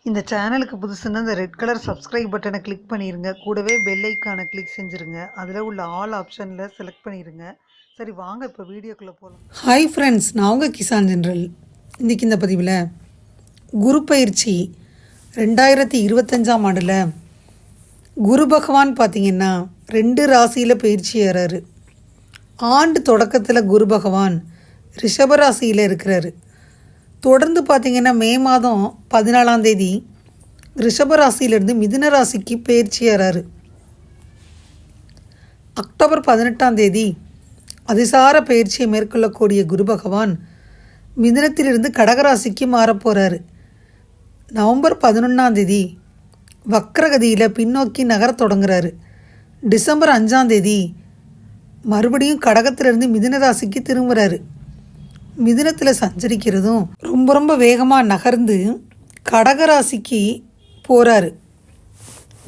இந்த சேனலுக்கு புதுசுன்னா இந்த ரெட் கலர் சப்ஸ்கிரைப் பட்டனை கிளிக் பண்ணிடுங்க. கூடவே பெல் ஐக்கானை கிளிக் செஞ்சுருங்க. அதில் உள்ள ஆல் ஆப்ஷனில் செலக்ட் பண்ணிடுங்க. சரி வாங்க இப்போ வீடியோக்குள்ளே போகலாம். ஹாய் ஃப்ரெண்ட்ஸ், நான் உங்கள் கிசான் ஜென்ரல். இன்றைக்கி இந்த பதிவில் குரு பயிற்சி 2025ஆம் ஆண்டில் குரு பகவான் பார்த்திங்கன்னா 2 ராசியில் பயிற்சி ஏறாரு. ஆண்டு தொடக்கத்தில் குரு பகவான் ரிஷப ராசியில் இருக்கிறாரு. தொடர்ந்து பார்த்திங்கன்னா மே மாதம் 14ஆம் தேதி ரிஷப ராசியிலிருந்து மிதுன ராசிக்கு பயிற்சி ஏறாரு. அக்டோபர் 18ஆம் தேதி அதிசார பயிற்சியை மேற்கொள்ளக்கூடிய குரு பகவான் மிதுனத்திலிருந்து கடகராசிக்கு மாறப்போகிறாரு. நவம்பர் 11ஆம் தேதி வக்ரகதியில் பின்னோக்கி நகர தொடங்குறாரு. டிசம்பர் 5ஆம் தேதி மறுபடியும் கடகத்திலிருந்து மிதுன ராசிக்கு திரும்புகிறாரு. மிதுனத்தில் சஞ்சரிக்கிறதும் ரொம்ப வேகமாக நகர்ந்து கடகராசிக்கு போகிறாரு.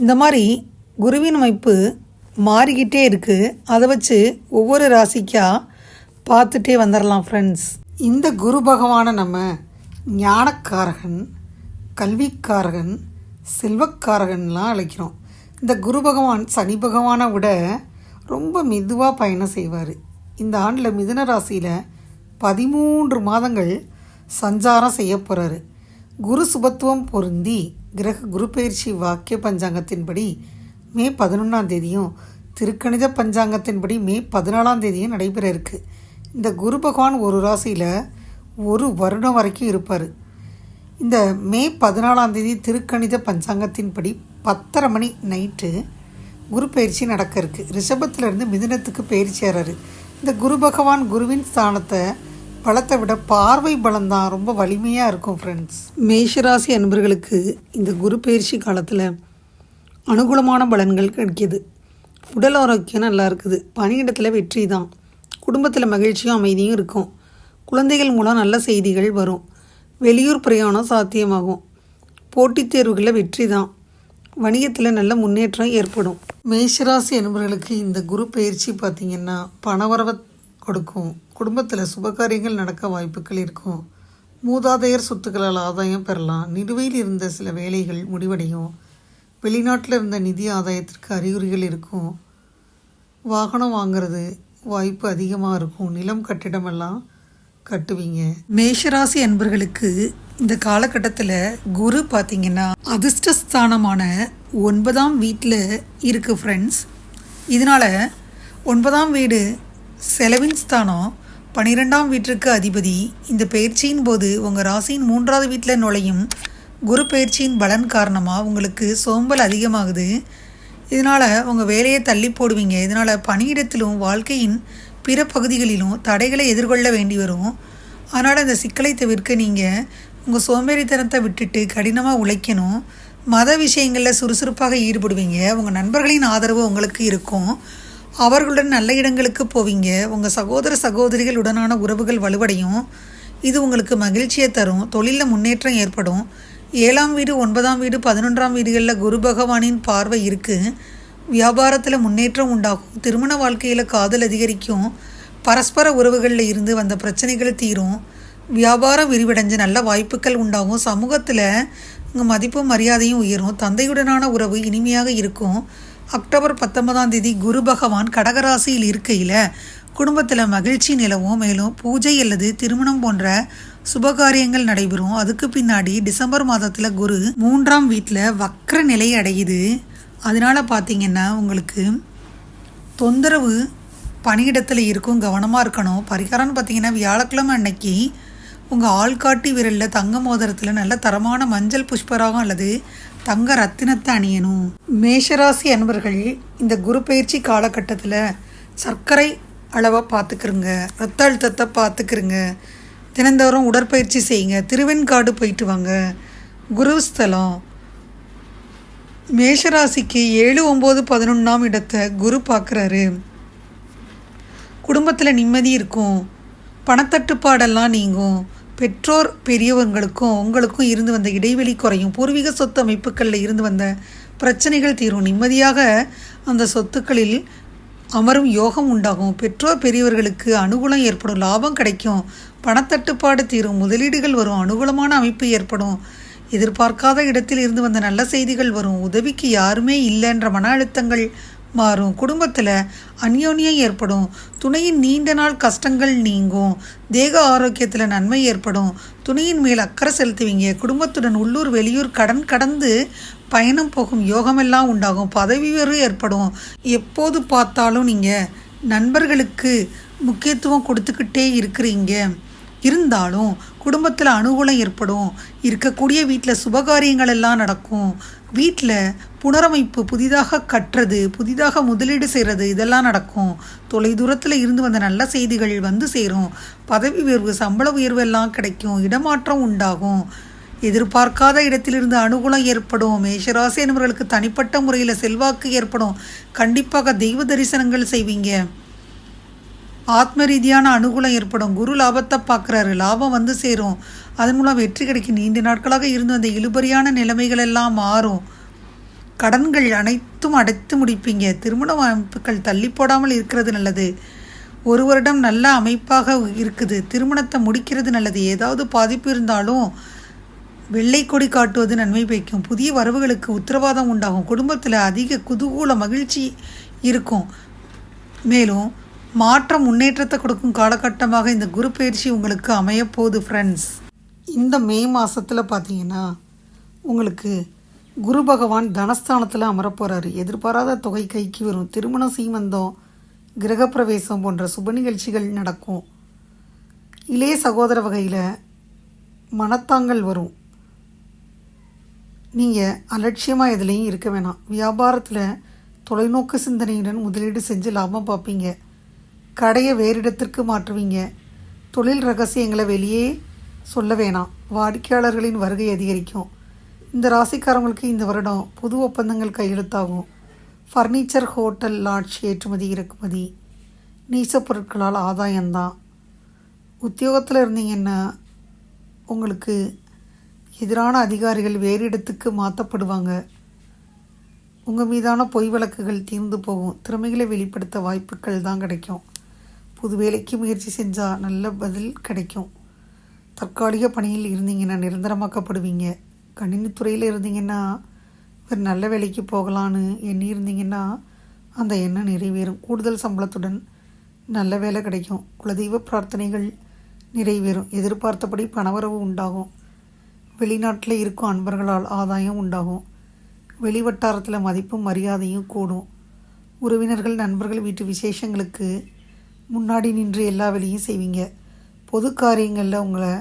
இந்த மாதிரி குருவின் அமைப்பு மாறிக்கிட்டே இருக்குது. அதை வச்சு ஒவ்வொரு ராசிக்காக பார்த்துட்டே வந்துடலாம் ஃப்ரெண்ட்ஸ். இந்த குரு பகவானை நம்ம ஞானக்காரகன், கல்விக்காரகன், செல்வக்காரகன்லாம் அழைக்கிறோம். இந்த குரு பகவான் சனி பகவானை விட ரொம்ப மெதுவாக பயணம் செய்வார். இந்த ஆண்டில் மிதுன ராசியில் 13 மாதங்கள் சஞ்சாரம் செய்ய போகிறாரு. குரு சுபத்துவம் பொருந்தி கிரக குரு பயிற்சி வாக்கிய பஞ்சாங்கத்தின்படி மே 11ஆம் தேதியும் திருக்கணித பஞ்சாங்கத்தின்படி மே 14ஆம் தேதியும் நடைபெற இருக்குது. இந்த குரு பகவான் ஒரு ராசியில் ஒரு வருடம் வரைக்கும் இருப்பார். இந்த மே 14ஆம் தேதி திருக்கணித பஞ்சாங்கத்தின்படி 10:30 மணி நைட்டு குரு பயிற்சி நடக்க இருக்குது. ரிஷபத்திலிருந்து மிதுனத்துக்கு பயிற்சி ஏறாரு. இந்த குரு பகவான் குருவின் ஸ்தானத்தை பலத்தை விட பார்வை பலம்தான் ரொம்ப வலிமையாக இருக்கும் ஃப்ரெண்ட்ஸ். மேஷராசி அன்பர்களுக்கு இந்த குரு பயிற்சி காலத்தில் அனுகூலமான பலன்கள் கிடைக்கிது. உடல் ஆரோக்கியம் நல்லா இருக்குது. பணியிடத்தில் வெற்றி தான். குடும்பத்தில் மகிழ்ச்சியும் அமைதியும் இருக்கும். குழந்தைகள் மூலம் நல்ல செய்திகள் வரும். வெளியூர் பிரயாணம் சாத்தியமாகும். போட்டித் தேர்வுகளில் வெற்றி தான். வணிகத்தில் நல்ல முன்னேற்றம் ஏற்படும். மேஷராசி அன்பர்களுக்கு இந்த குரு பயிற்சி பார்த்திங்கன்னா பணவரவை கொடுக்கும். குடும்பத்தில் சுபகாரியங்கள் நடக்க வாய்ப்புகள் இருக்கும். மூதாதையர் சொத்துக்களால் ஆதாயம் பெறலாம். நிலுவையில் இருந்த சில வேலைகள் முடிவடையும். வெளிநாட்டில் இருந்த நிதி ஆதாயத்திற்கு அறிகுறிகள் இருக்கும். வாகனம் வாங்கிறது வாய்ப்பு அதிகமாக இருக்கும். நிலம் கட்டிடமெல்லாம் கட்டுவீங்க. மேஷராசி அன்பர்களுக்கு இந்த காலகட்டத்தில் குரு பார்த்திங்கன்னா அதிர்ஷ்டஸ்தானமான 9ஆம் வீட்டில் இருக்குது ஃப்ரெண்ட்ஸ். இதனால் 9ஆம் வீடு செலவின் ஸ்தானம். 12ஆம் வீட்டிற்கு அதிபதி. இந்த பயிற்சியின் போது உங்கள் ராசியின் 3ஆவது வீட்டில் நுழையும் குரு பயிற்சியின் பலன் காரணமாக உங்களுக்கு சோம்பல் அதிகமாகுது. இதனால் உங்கள் வேலையை தள்ளி போடுவீங்க. இதனால் பணியிடத்திலும் வாழ்க்கையின் பிற பகுதிகளிலும் தடைகளை எதிர்கொள்ள வேண்டி வரும். அதனால் இந்த சிக்கலை தவிர்க்க நீங்கள் உங்கள் சோம்பேறித்தனத்தை விட்டுட்டு கடினமாக உழைக்கணும். மத விஷயங்களில் சுறுசுறுப்பாக ஈடுபடுவீங்க. உங்கள் நண்பர்களின் ஆதரவு உங்களுக்கு இருக்கும். அவர்களுடன் நல்ல இடங்களுக்கு போவீங்க. உங்கள் சகோதர சகோதரிகளுடனான உறவுகள் வலுவடையும். இது உங்களுக்கு மகிழ்ச்சியை தரும். தொழிலில் முன்னேற்றம் ஏற்படும். 7ஆம் வீடு, 9ஆம் வீடு, 11ஆம் வீடுகளில் குரு பகவானின் பார்வை இருக்குது. வியாபாரத்தில் முன்னேற்றம் உண்டாகும். திருமண வாழ்க்கையில் காதல் அதிகரிக்கும். பரஸ்பர உறவுகளில் இருந்து வந்த பிரச்சனைகள் தீரும். வியாபாரம் விரிவடைஞ்சு நல்ல வாய்ப்புகள் உண்டாகும். சமூகத்தில் உங்கள் மதிப்பும் மரியாதையும் உயரும். தந்தையுடனான உறவு இனிமையாக இருக்கும். அக்டோபர் 19ஆம் தேதி குரு பகவான் கடகராசியில் இருக்கையில் குடும்பத்தில் மகிழ்ச்சி நிலவும். மேலும் பூஜை அல்லது திருமணம் போன்ற சுபகாரியங்கள் நடைபெறும். அதுக்கு பின்னாடி டிசம்பர் மாதத்தில் குரு 3ஆம் வீட்டில் வக்ர நிலை அடையுது. அதனால் பார்த்திங்கன்னா உங்களுக்கு தொந்தரவு பணியிடத்தில் இருக்கும். கவனமாக இருக்கணும். பரிகாரம்னு பார்த்திங்கன்னா வியாழக்கிழமை அன்னைக்கு உங்கள் ஆள்காட்டி விரலில் தங்க மோதிரத்தில் நல்ல தரமான மஞ்சள் புஷ்பராகம் அல்லது தங்க ரத்தினத்தை அணியணும். மேஷராசி அன்பர்கள் இந்த குரு பயிற்சி காலகட்டத்தில் சர்க்கரை அளவை பார்த்துக்கிறங்க. ரத்த அழுத்தத்தை பார்த்துக்கிறங்க. தினந்தோறும் உடற்பயிற்சி செய்யுங்க. திருவெண்காடு போயிட்டு வாங்க. குருஸ்தலம் மேஷராசிக்கு 7, 9, 11ஆம் இடத்தை குரு பார்க்குறாரு. குடும்பத்தில் நிம்மதி இருக்கும். பணத்தட்டுப்பாடெல்லாம் நீங்கும். பெற்றோர் பெரியவங்களுக்கும் உங்களுக்கும் இருந்து வந்த இடைவெளி குறையும். பூர்வீக சொத்து அமைப்புகளில் இருந்து வந்த பிரச்சனைகள் தீரும். நிம்மதியாக அந்த சொத்துக்களில் அமரும் யோகம் உண்டாகும். பெற்றோர் பெரியவர்களுக்கு அனுகூலம் ஏற்படும். லாபம் கிடைக்கும். பணத்தட்டுப்பாடு தீரும். முதலீடுகள் வரும். அனுகூலமான அமைப்பு ஏற்படும். எதிர்பார்க்காத இடத்தில் இருந்து வந்த நல்ல செய்திகள் வரும். உதவிக்கு யாருமே இல்லைன்ற மன அழுத்தங்கள் மாறும். குடும்பத்தில் அந்யோன்யம் ஏற்படும். துணையின் நீண்ட நாள் கஷ்டங்கள் நீங்கும். தேக ஆரோக்கியத்தில் நன்மை ஏற்படும். துணையின் மேல் அக்கறை செலுத்துவீங்க. குடும்பத்துடன் உள்ளூர் வெளியூர் கடன் கடந்து பயணம் போகும் யோகமெல்லாம் உண்டாகும். பதவி உயர்வு ஏற்படும். எப்போது பார்த்தாலும் நீங்கள் நண்பர்களுக்கு முக்கியத்துவம் கொடுத்துக்கிட்டே இருக்கிறீங்க. இருந்தாலும் குடும்பத்தில் அனுகூலம் ஏற்படும். இருக்கக்கூடிய வீட்டில் சுபகாரியங்கள் எல்லாம் நடக்கும். வீட்டில் புனரமைப்பு, புதிதாக கட்டுறது, புதிதாக முதலீடு செய்கிறது, இதெல்லாம் நடக்கும். தொலைதூரத்தில் இருந்து வந்த நல்ல செய்திகள் வந்து சேரும். பதவி உயர்வு, சம்பள உயர்வு எல்லாம் கிடைக்கும். இடமாற்றம் உண்டாகும். எதிர்பார்க்காத இடத்திலிருந்து அனுகூலம் ஏற்படும். மேஷராசி என்பவர்களுக்கு தனிப்பட்ட முறையில் செல்வாக்கு ஏற்படும். கண்டிப்பாக தெய்வ தரிசனங்கள் செய்வீங்க. ஆத்ம ரீதியான அனுகூலம் ஏற்படும். குரு லாபத்தை பார்க்குறாரு. லாபம் வந்து சேரும். அதன் மூலம் வெற்றி கிடைக்கும். நீண்ட நாட்களாக இருந்து வந்த இழுபறியான நிலைமைகள் எல்லாம் மாறும். கடன்கள் அனைத்தும் அடைத்து முடிப்பீங்க. திருமண அமைப்புகள் தள்ளி போடாமல் இருக்கிறது நல்லது. ஒரு வருடம் நல்ல அமைப்பாக இருக்குது. திருமணத்தை முடிக்கிறது நல்லது. ஏதாவது பாதிப்பு இருந்தாலும் வெள்ளை கொடி காட்டுவது நன்மை பயக்கும். புதிய வரவுகளுக்கு உத்தரவாதம் உண்டாகும். குடும்பத்தில் அதிக குதூகூல மகிழ்ச்சி இருக்கும். மேலும் மாற்றம், முன்னேற்றத்தை கொடுக்கும் காலகட்டமாக இந்த குரு பயிற்சி உங்களுக்கு அமையப்போகுது ஃப்ரெண்ட்ஸ். இந்த மே மாதத்தில் பார்த்தீங்கன்னா உங்களுக்கு குரு பகவான் தனஸ்தானத்தில் அமரப்போகிறாரு. எதிர்பாராத தொகை கைக்கு வரும். திருமணம், சீமந்தம், கிரகப்பிரவேசம் போன்ற சுப நிகழ்ச்சிகள் நடக்கும். இளைய சகோதர வகையில் மனத்தாங்கள் வரும். நீங்கள் அலட்சியமாக எதுலேயும் இருக்க வேணாம். வியாபாரத்தில் தொலைநோக்கு சிந்தனையுடன் முதலீடு செஞ்சு லாபம் பார்ப்பீங்க. கடையை வேறு இடத்திற்கு மாற்றுவீங்க. தொழில் ரகசியங்களை வெளியே சொல்ல வேணாம். வாடிக்கையாளர்களின் வருகை அதிகரிக்கும். இந்த ராசிக்காரங்களுக்கு இந்த வருடம் புது ஒப்பந்தங்கள் கையெழுத்தாகும். ஃபர்னிச்சர், ஹோட்டல், லாட்ஜ் ஏற்றுமதி இறக்குமதி, நீசப் பொருட்களால் ஆதாயம்தான். உத்தியோகத்தில் இருந்தீங்கன்னா உங்களுக்கு எதிரான அதிகாரிகள் வேறு இடத்துக்கு மாற்றப்படுவாங்க. உங்கள் மீதான பொய் வழக்குகள் தீர்ந்து போகும். திறமைகளை வெளிப்படுத்த வாய்ப்புகள் தான் கிடைக்கும். புது வேலைக்கு முயற்சி செஞ்சால் நல்ல பதில் கிடைக்கும். தற்காலிக பணியில் இருந்தீங்கன்னா நிரந்தரமாக்கப்படுவீங்க. கணினித்துறையில் இருந்தீங்கன்னா வேறு நல்ல வேலைக்கு போகலான்னு எண்ணி இருந்தீங்கன்னா அந்த எண்ணம் நிறைவேறும். கூடுதல் சம்பளத்துடன் நல்ல வேலை கிடைக்கும். குலதெய்வ பிரார்த்தனைகள் நிறைவேறும். எதிர்பார்த்தபடி பணவரவு உண்டாகும். வெளிநாட்டில் இருக்கும் அன்பர்களால் ஆதாயம் உண்டாகும். வெளிவட்டாரத்தில் மதிப்பும் மரியாதையும் கூடும். உறவினர்கள், நண்பர்கள் வீட்டு விசேஷங்களுக்கு முன்னாடி நின்று எல்லா வேலையும் செய்வீங்க. பொது காரியங்களில் உங்களை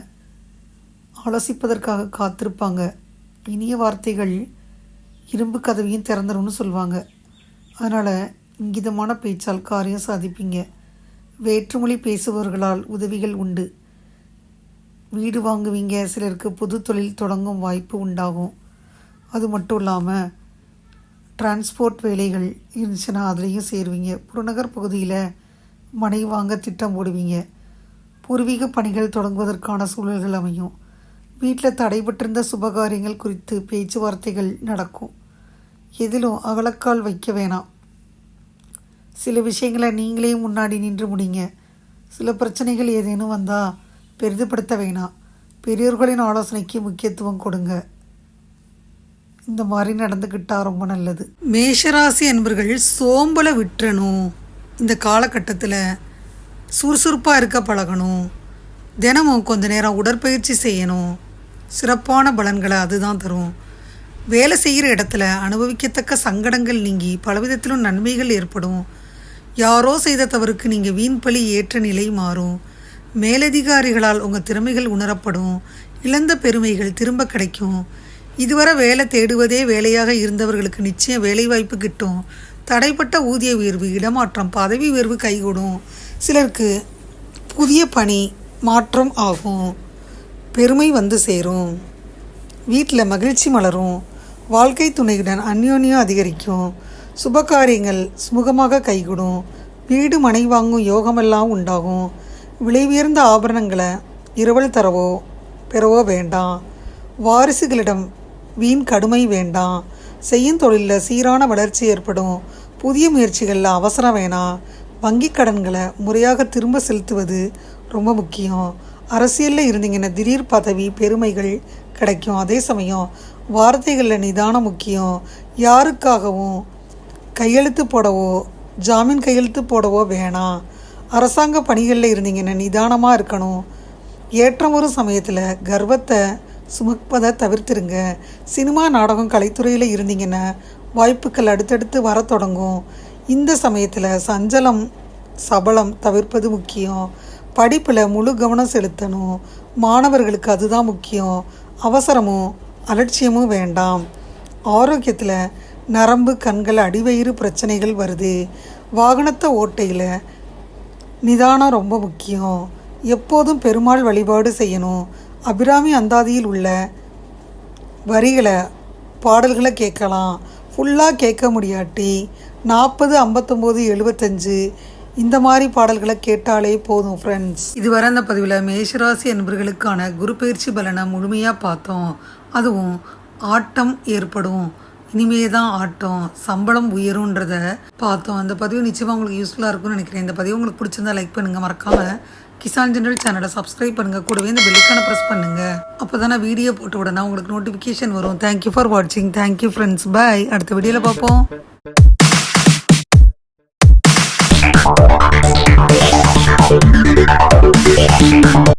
ஆலோசிப்பதற்காக காத்திருப்பாங்க. இனிய வார்த்தைகள் இரும்பு கதவையும் திறந்துரும்னு சொல்லுவாங்க. அதனால் இங்கிதமான பேச்சால் காரியம் சாதிப்பீங்க. வேற்றுமொழி பேசுபவர்களால் உதவிகள் உண்டு. வீடு வாங்குவீங்க. சிலருக்கு புது தொழில் தொடங்கும் வாய்ப்பு உண்டாகும். அது மட்டும் இல்லாமல் டிரான்ஸ்போர்ட் வேலைகள் இருந்துச்சுன்னா அதுலேயும் சேருவீங்க. புறநகர் பகுதியில் மனை வாங்க திட்டம் போடுவீங்க. பூர்வீக பணிகள் தொடங்குவதற்கான சூழல்கள் அமையும். வீட்டில் தடைபட்டிருந்த சுபகாரியங்கள் குறித்து பேச்சுவார்த்தைகள் நடக்கும். எதிலும் அகலக்கால் வைக்க வேணாம். சில விஷயங்களை நீங்களே முன்னாடி நின்று முடிங்க. சில பிரச்சனைகள் ஏதேனும் வந்தால் பெரிதுபடுத்த வேணாம். பெரியோர்களின் ஆலோசனைக்கு முக்கியத்துவம் கொடுங்க. இந்த மாதிரி நடந்துக்கிட்டால் ரொம்ப நல்லது. மேஷராசி என்பர்கள் சோம்பலை விட்டுறணும். இந்த காலகட்டத்தில் சுறுசுறுப்பாக இருக்க பழகணும். தினமும் கொஞ்ச நேரம் உடற்பயிற்சி செய்யணும். சிறப்பான பலன்களை அதுதான் தரும். வேலை செய்கிற இடத்துல அனுபவிக்கத்தக்க சங்கடங்கள் நீங்கி பலவிதத்திலும் நன்மைகள் ஏற்படும். யாரோ செய்த தவறுக்கு நீங்கள் வீண் பழி ஏற்ற நிலை மாறும். மேலதிகாரிகளால் உங்கள் திறமைகள் உணரப்படும். இழந்த பெருமைகள் திரும்ப கிடைக்கும். இதுவரை வேலை தேடுவதே வேலையாக இருந்தவர்களுக்கு நிச்சயம் வேலைவாய்ப்பு கிட்டும். தடைப்பட்ட ஊதிய உயர்வு, இடமாற்றம், பதவி உயர்வு கைகூடும். சிலருக்கு புதிய பணி மாற்றம் ஆகும். பெருமை வந்து சேரும். வீட்டில் மகிழ்ச்சி மலரும். வாழ்க்கை துணையுடன் அந்யோன்யம் அதிகரிக்கும். சுபகாரியங்கள் சுமூகமாக கைகூடும். வீடு மனை வாங்கும் யோகமெல்லாம் உண்டாகும். விலை உயர்ந்த ஆபரணங்களை இரவல் தரவோ பெறவோ வேண்டாம். வாரிசுகளிடம் வீண் கடுமை வேண்டாம். செய்யும் தொழிலில் சீரான வளர்ச்சி ஏற்படும். புதிய முயற்சிகளில் அவசரம் வேணாம். வங்கி கடன்களை முறையாக திரும்ப செலுத்துவது ரொம்ப முக்கியம். அரசியலில் இருந்தீங்கன்னா திடீர் பதவி பெருமைகள் கிடைக்கும். அதே சமயம் வார்த்தைகளில் நிதானம் முக்கியம். யாருக்காகவும் கையெழுத்து போடவோ ஜாமீன் கையெழுத்து போடவோ வேணாம். அரசாங்க பணிகளில் இருந்தீங்கன்னா நிதானமாக இருக்கணும். ஏற்றம் ஒரு சமயத்தில் கர்வத்தை சுமப்பதை தவிர்த்துருங்க. சினிமா நாடகம் கலைத்துறையில் இருந்தீங்கன்னா வாய்ப்புகள் அடுத்தடுத்து வர தொடங்கும். இந்த சமயத்தில் சஞ்சலம் சபலம் தவிர்ப்பது முக்கியம். படிப்பில் முழு கவனம் செலுத்தணும். மாணவர்களுக்கு அதுதான் முக்கியம். அவசரமும் அலட்சியமும் வேண்டாம். ஆரோக்கியத்தில் நரம்பு கண்கள் அடிவயிறு பிரச்சனைகள் வருது. வாகனத்தை ஓட்டையில் நிதானம் ரொம்ப முக்கியம். எப்போதும் பெருமாள் வழிபாடு செய்யணும். அபிராமி அந்தாதியில் உள்ள வரிகளை பாடல்களை கேட்கலாம். ஃபுல்லாக கேட்க முடியாட்டி 40 59 75 இந்த மாதிரி பாடல்களை கேட்டாலே போதும் ஃப்ரெண்ட்ஸ். இதுவரை அந்த பதிவில் மேஷராசி என்பர்களுக்கான குரு பயிற்சி பலனை முழுமையாக பார்த்தோம். அதுவும் ஆட்டம் ஏற்படும், இனிமே தான் ஆட்டம், சம்பளம் உயரும்ன்றத பார்த்தோம். அந்த பதிவு நிச்சயமாக உங்களுக்கு யூஸ்ஃபுல்லாக இருக்கும்னு நினைக்கிறேன். இந்த பதிவு உங்களுக்கு பிடிச்சிருந்தா லைக் பண்ணுங்கள். மறக்காமல் கிசான் ஜெனரல் சேனலை சப்ஸ்கிரைப் பண்ணுங்கள். கூடவே இந்த பெல்லைக்கான ப்ரெஸ் பண்ணுங்கள். அப்போ தான் நான் வீடியோ போட்டு உடனே உங்களுக்கு நோட்டிஃபிகேஷன் வரும். தேங்க்யூ ஃபார் வாட்சிங். Thank you friends. பாய். அடுத்த வீடியோவில் பார்ப்போம்.